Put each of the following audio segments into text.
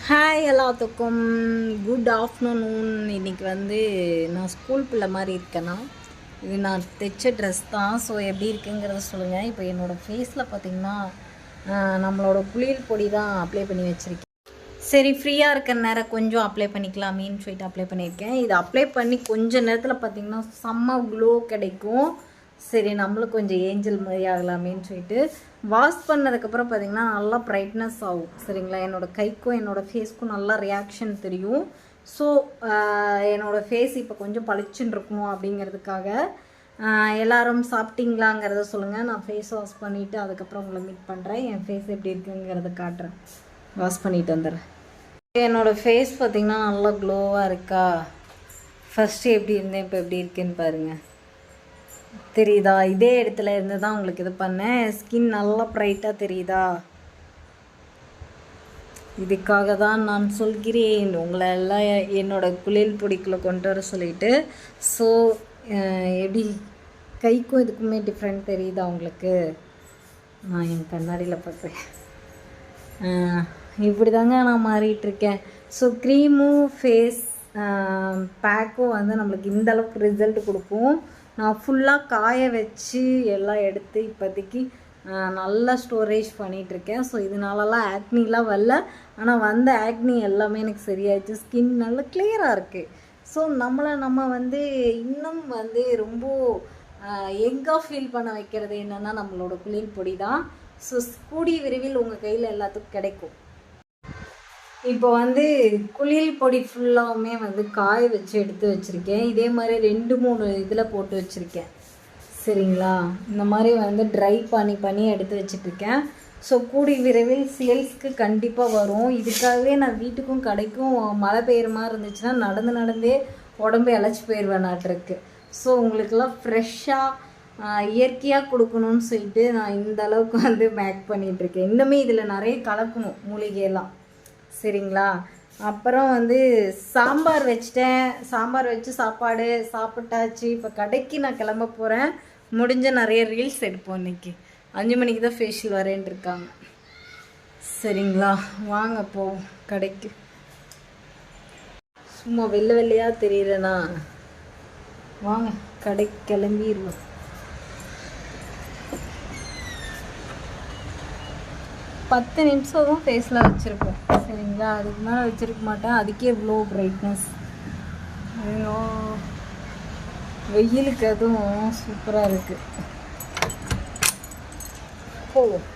Hi எல்லாத்துக்கும் good afternoon. இன்றைக்கி வந்து நான் ஸ்கூல் பிள்ளை மாதிரி இருக்கேன்னா இது நான் தைச்ச ட்ரெஸ் தான். ஸோ எப்படி இருக்குங்கிறத சொல்லுங்கள். இப்போ என்னோடய ஃபேஸில் பார்த்திங்கன்னா நம்மளோட குளியல் பொடி தான் அப்ளை பண்ணி வச்சுருக்கேன். சரி, ஃப்ரீயாக இருக்கிற நேரம் கொஞ்சம் அப்ளை பண்ணிக்கலாமேன்னு சொல்லிட்டு அப்ளை பண்ணியிருக்கேன். இது அப்ளை பண்ணி கொஞ்சம் நேரத்தில் பார்த்திங்கன்னா செம்ம க்ளோ கிடைக்கும். சரி, நம்மளும் கொஞ்சம் ஏஞ்சல் மாதிரி ஆகலாமேன்னு சொல்லிட்டு வாஷ் பண்ணதுக்கப்புறம் பார்த்திங்கன்னா நல்லா ப்ரைட்னஸ் ஆகும். சரிங்களா, என்னோடய கைக்கும் என்னோடய ஃபேஸ்க்கும் நல்லா ரியாக்ஷன் தெரியும். ஸோ என்னோடய ஃபேஸ் இப்போ கொஞ்சம் பளிச்சுன்னு இருக்கணும் அப்படிங்கிறதுக்காக எல்லோரும் சாப்பிட்டீங்களாங்கிறத சொல்லுங்கள். நான் ஃபேஸ் வாஷ் பண்ணிவிட்டு அதுக்கப்புறம் உங்களை மீட் பண்ணுறேன். என் ஃபேஸ் எப்படி இருக்குங்கிறத காட்டுறேன். வாஷ் பண்ணிவிட்டு வந்துடுறேன். என்னோடய ஃபேஸ் பார்த்திங்கன்னா நல்லா க்ளோவாக இருக்கா? ஃபஸ்ட்டு எப்படி இருந்தேன், இப்போ எப்படி இருக்குன்னு பாருங்கள். தெரியுதா? இதே இடத்துல இருந்து தான் உங்களுக்கு இது பண்ணேன். ஸ்கின் நல்லா ப்ரைட்டாக தெரியுதா? இதுக்காக தான் நான் சொல்கிறேன் உங்களை எல்லாம் என்னோடய குளியல் பொடிக்குள்ளே கொண்டு வர சொல்லிட்டு. ஸோ எப்படி கைக்கும் இதுக்குமே டிஃப்ரெண்ட் தெரியுதா உங்களுக்கு? நான் என் கண்ணாடியில் பார்க்குறேன். இப்படி தாங்க நான் மாறிட்டுருக்கேன். ஸோ க்ரீமும் ஃபேஸ் பேக்கும் வந்து நம்மளுக்கு இந்தளவுக்கு ரிசல்ட் கொடுக்கும். நான் ஃபுல்லாக காய வச்சு எல்லாம் எடுத்து இப்போதைக்கு நல்லா ஸ்டோரேஜ் பண்ணிகிட்ருக்கேன். ஸோ இதனாலலாம் ஆக்னிலாம் வரல. ஆனால் வந்த ஆக்னி எல்லாமே எனக்கு சரியாயிடுச்சு. ஸ்கின் நல்லா கிளியராக இருக்குது. ஸோ நம்ம வந்து இன்னும் வந்து ரொம்ப எங்காக ஃபீல் பண்ண வைக்கிறது என்னென்னா நம்மளோட குளியல் பொடி தான். ஸோ கூடிய விரைவில் உங்கள் கையில் எல்லாத்துக்கும் கிடைக்கும். இப்போ வந்து குளியல் பொடி ஃபுல்லாகவுமே வந்து காய வச்சு எடுத்து வச்சுருக்கேன். இதே மாதிரி 2-3 இதில் போட்டு வச்சுருக்கேன். சரிங்களா, இந்த மாதிரி வந்து ட்ரை பண்ணி எடுத்து வச்சுட்ருக்கேன். ஸோ கூடிய விரைவில் சேல்ஸ்க்கு கண்டிப்பாக வரும். இதுக்காகவே நான் வீட்டுக்கும் கடைக்கும் மழை பெய்கிற மாதிரி இருந்துச்சுன்னா நடந்தே உடம்பு இழைச்சி போயிடுவேனாட்டிருக்கு. ஸோ உங்களுக்கெல்லாம் ஃப்ரெஷ்ஷாக இயற்கையாக கொடுக்கணும்னு சொல்லிட்டு நான் இந்த அளவுக்கு வந்து மேக் பண்ணிகிட்ருக்கேன். இன்னுமே இதில் நிறைய கலக்கணும் மூலிகையெல்லாம். சரிங்களா, அப்புறம் வந்து சாம்பார் வச்சிட்டேன். சாம்பார் வச்சு சாப்பாடு சாப்பிட்டாச்சு. இப்போ கடைக்கு நான் கிளம்ப போகிறேன். முடிஞ்ச நிறைய ரீல்ஸ் எடுப்போம். இன்றைக்கி 5 மணிக்கு தான் ஃபேஷியல் வரேன் இருக்காங்க. சரிங்களா, வாங்க போ கடைக்கு. சும்மா வெள்ளையாக தெரியுறேண்ணா, வாங்க கடைக்கு கிளம்பிடுவோம். 10 நிமிஷம் தான் ஃபேஸில் வச்சுருப்போம். சரிங்களா, அதுக்கு மேலே வச்சுருக்க மாட்டேன். அதுக்கே இவ்வளோ ப்ரைட்னஸ். ஐயோ, வெயிலுக்கு அதுவும் சூப்பராக இருக்குது. போவோம்.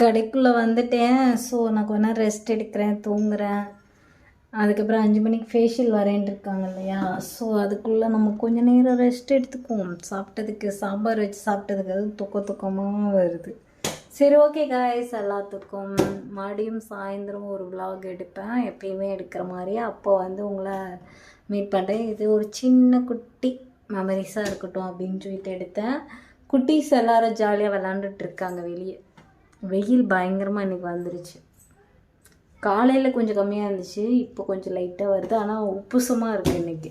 கடைக்குள்ளே வந்துட்டேன். ஸோ நான் கொஞ்ச நேரம் ரெஸ்ட் எடுக்கிறேன், தூங்குறேன். அதுக்கப்புறம் 5 மணிக்கு ஃபேஷியல் வரேன் இருக்காங்க இல்லையா? ஸோ அதுக்குள்ளே நம்ம கொஞ்சம் நேரம் ரெஸ்ட் எடுத்துக்குவோம். சாப்பிட்டதுக்கு சாம்பார் வச்சு சாப்பிட்டதுக்கு அது தூக்கமாக வருது. சரி, ஓகே காய்ஸ், எல்லாத்துக்கும் மறுபடியும் சாயந்தரம் ஒரு விலாக் எடுப்பேன். எப்பயுமே எடுக்கிற மாதிரி. அப்போ வந்து உங்களை மீட் பண்ணுறேன். இது ஒரு சின்ன குட்டி மெமரிஸாக இருக்கட்டும் அப்படின்னு சொல்லிட்டு எடுத்தேன். குட்டீஸ் எல்லோரும் ஜாலியாக விளாண்டுட்டு இருக்காங்க வெளியே. வெயில் பயங்கரமாக இன்றைக்கி வந்துருச்சு. காலையில் கொஞ்சம் கம்மியாக இருந்துச்சு, இப்போ கொஞ்சம் லைட்டாக வருது. ஆனால் உப்புசமாக இருக்குது இன்றைக்கி.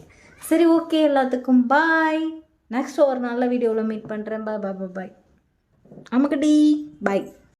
சரி, ஓகே, எல்லாத்துக்கும் பாய். நெக்ஸ்ட் ஒரு நல்ல வீடியோவில் மீட் பண்ணுறேன். பாய் பாய் பாய். ஆமாக்கடி பாய்.